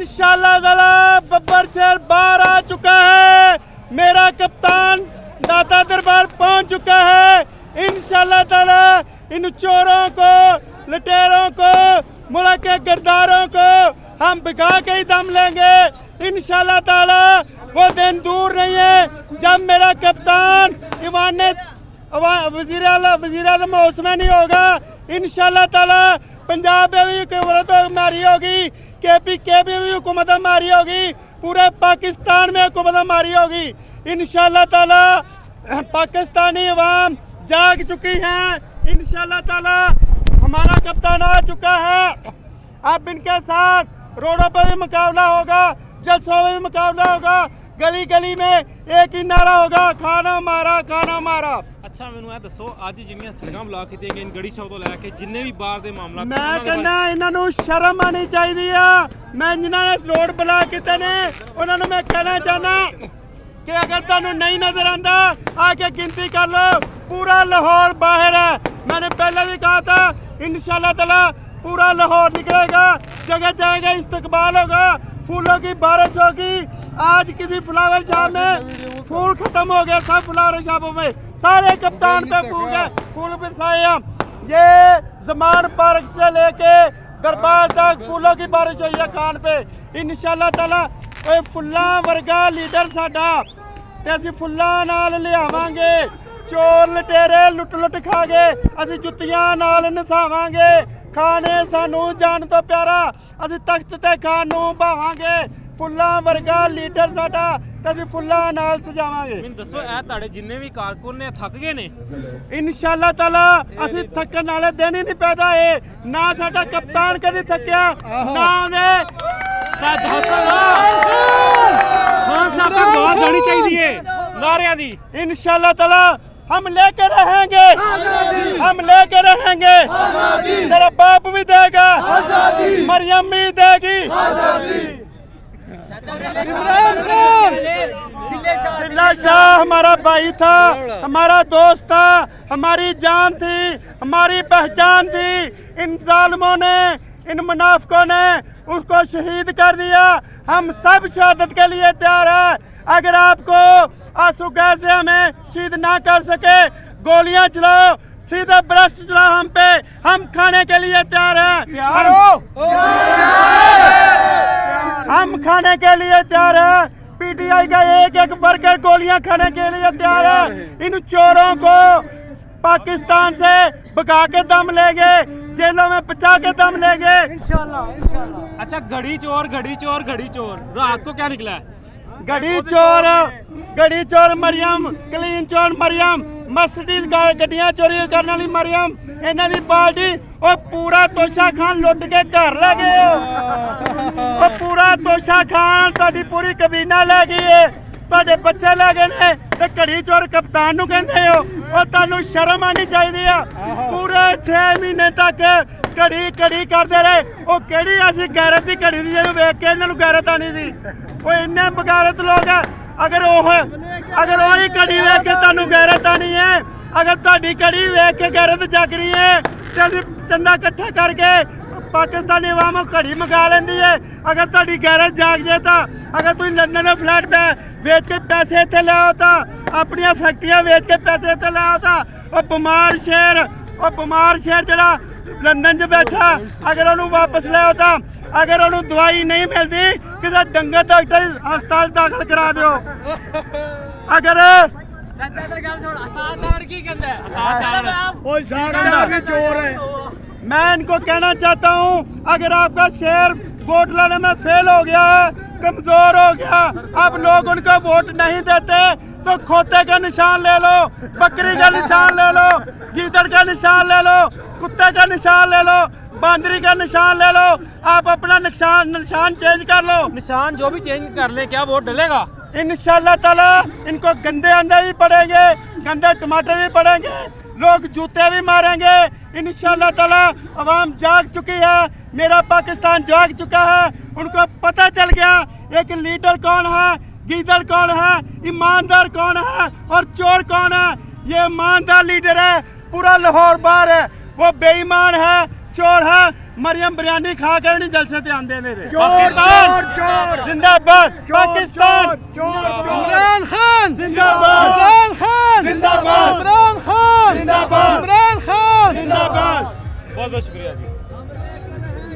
इंशाल्लाह ताला बब्बर शेर बाहर आ चुका है। मेरा कप्तान दाता दरबार पहुंच चुका है। इंशाल्लाह ताला इन चोरों को, लुटेरों को, मुल्क के गद्दारों को हम भिगा के ही दम लेंगे। इंशाल्लाह ताला वो दिन दूर नहीं है जब मेरा कप्तान वज़ीर आज़म ओस्मानी होगा। इंशाल्लाह ताला पंजाब में भी हुकूमत हमारी होगी, के भी हुकूमत हमारी होगी, पूरे पाकिस्तान में हुकूमत हमारी होगी। इंशाल्लाह ताला पाकिस्तानी अवाम जाग चुकी है। इंशाल्लाह ताला हमारा कप्तान आ चुका है। अब इनके साथ रोडों पर भी मुकाबला होगा, जलसों में भी मुकाबला होगा, गली गली में एक ही नारा होगा, खाना हमारा, खाना हमारा। अच्छा मैनू दसो अज जिहड़ियां सड़कां ब्लॉक कीतियां गईयां गड़ी शो तो लैके जिन्ने भी बाहर दे मामला मैं कहना इन्हों शर्म आनी चाहिए। मैं जिन्होंने रोड ब्लॉक किए ने उन्होंने मैं कहना चाहना कि अगर तुहानू नहीं नजर आंदा आके गिनती कर लो, पूरा लाहौर बाहर है। मैंने पहले भी कहा था इंशाल्लाह ताला पूरा लाहौर निकलेगा, जगह जगह इस्तकबाल होगा, फूलों की बारिश होगी। आज किसी फ्लावर शॉप में फूल खत्म हो गया, सब फ्लावर शॉपों में सारे कप्तान पे फूल बरसाए हम। ये ज़मान पार्क से लेके दरबार तक फूलों की बारिश हुई है खान पे। इंशाल्लाह ताला कोई फुल्ला वर्गा लीडर साडा ते असीं फुल्लां नाल लियावांगे। चोर लटेरे लुट खा गए, असीं जुत्तियां नाल नसावांगे। खाने सानू जान तो प्यारा, असीं तख्त ते खान नू भावांगे। फुल्लां वर्गा लीडर साडा ते असीं फुल्लां नाल सजावांगे। मैनूं दसो ए तुहाडे जिन्ने भी कारकुन ने थक गए ने? इंशाल्लाह ताला असीं थकन वाले दिन ही नहीं पैदा होए। ना साडा कप्तान कदी थकिया, ना उहने जानी चाहिए नारियां दी। इंशाल्लाह ताला हम लेके रहेंगे, हम लेके रहेंगे। तेरा बाप भी देगा, मरियम भी देगी। जिल्ला शाह हमारा भाई था, हमारा दोस्त था, हमारी जान थी, हमारी पहचान थी। इन जालिमों ने, इन मुनाफिकों ने उसको शहीद कर दिया। हम सब शहादत के लिए तैयार हैं। अगर आपको आंसू गैस से हमें शहीद ना कर सके, गोलियां चलाओ, सीधे ब्रश चलाओ हम पे, हम खाने के लिए तैयार हैं। हम खाने के लिए तैयार हैं। पीटीआई का एक वर्कर गोलियां खाने के लिए तैयार है। इन चोरों को पाकिस्तान से भगा के दम लेंगे, जेलों में बचा के दम लेंगे इंशाल्लाह। अच्छा घड़ी चोर रात को क्या निकला है? घड़ी चोर मरियम, क्लीन चोर मरियम, मर्सिडीज गड्डियां चोरी करने वाली मरियम, इन्हां दी पार्टी और पूरा तोशा खान लुट के घर ले गए हो। पूरा तोशा खान तुहाडी पूरी कबीना ले गई है, तुहाडे बच्चे ले गए ने ते घड़ी चोर कप्तान नूं कहंदे हो। और तुहानू शर्म आनी चाहिए। पूरे 6 महीने तक घड़ी करते रहे। वो केड़ी ऐसी गैरत की घड़ी थी जिन्होंने वेख के इन्होंने गैरत आनी थी? वो इन्ने बगैरत लोग है। अगर वही घड़ी वेख के तुहानू गैरत आनी है, अगर तुहाडी घड़ी वेख के गैरत जागनी है तो असीं चंदा इकट्ठा करके पाकिस्तानी अवाम घड़ी मंगा लेंदी है। अगर तुहाडी गैरत जाग जाए तो अगर तुम लंदन में फ्लैट पे बेच के पैसे इत्थे ले आओ तो, अपनी फैक्ट्रियां बेच के पैसे इत्थे ले आओ तो, और बमार शेर जड़ा लंदन च बैठा, अगर उन्होंने वापस ले आओ तो, अगर उन्होंने दवाई नहीं मिलती किसी डंगर डॉक्टर हस्पताल दाखिल करा दो। अगर मैं इनको कहना चाहता हूँ, अगर आपका शेर वोट लाने में फेल हो गया है, कमजोर हो गया, अब लोग उनको वोट नहीं देते तो खोते का निशान ले लो, बकरी का निशान ले लो, गीदड़ का निशान ले लो, कुत्ते का निशान ले लो, बांदरी का निशान ले लो। आप अपना निशान चेंज कर लो। निशान जो भी चेंज कर ले क्या वोट डलेगा? इंशाल्लाह ताला इनको गंदे अंडे भी पड़ेंगे, गंदे टमाटर भी पड़ेंगे, लोग जूते भी मारेंगे। इंशाल्लाह ताला अवाम जाग चुकी है, मेरा पाकिस्तान जाग चुका है। उनको पता चल गया एक लीडर कौन है, गीदड़ कौन है, ईमानदार कौन है और चोर कौन है। ये ईमानदार लीडर है, पूरा लाहौर बाहर है। वो बेईमान है, चोर है मरियम बिरयानी खा के नहीं जलसे ते आंदे ने पाकिस्तान चोर जिंदाबाद पाकिस्तान इमरान खान जिंदाबाद इमरान खान जिंदाबाद इमरान खान जिंदाबाद इमरान खान जिंदाबाद बहुत बहुत शुक्रिया जी।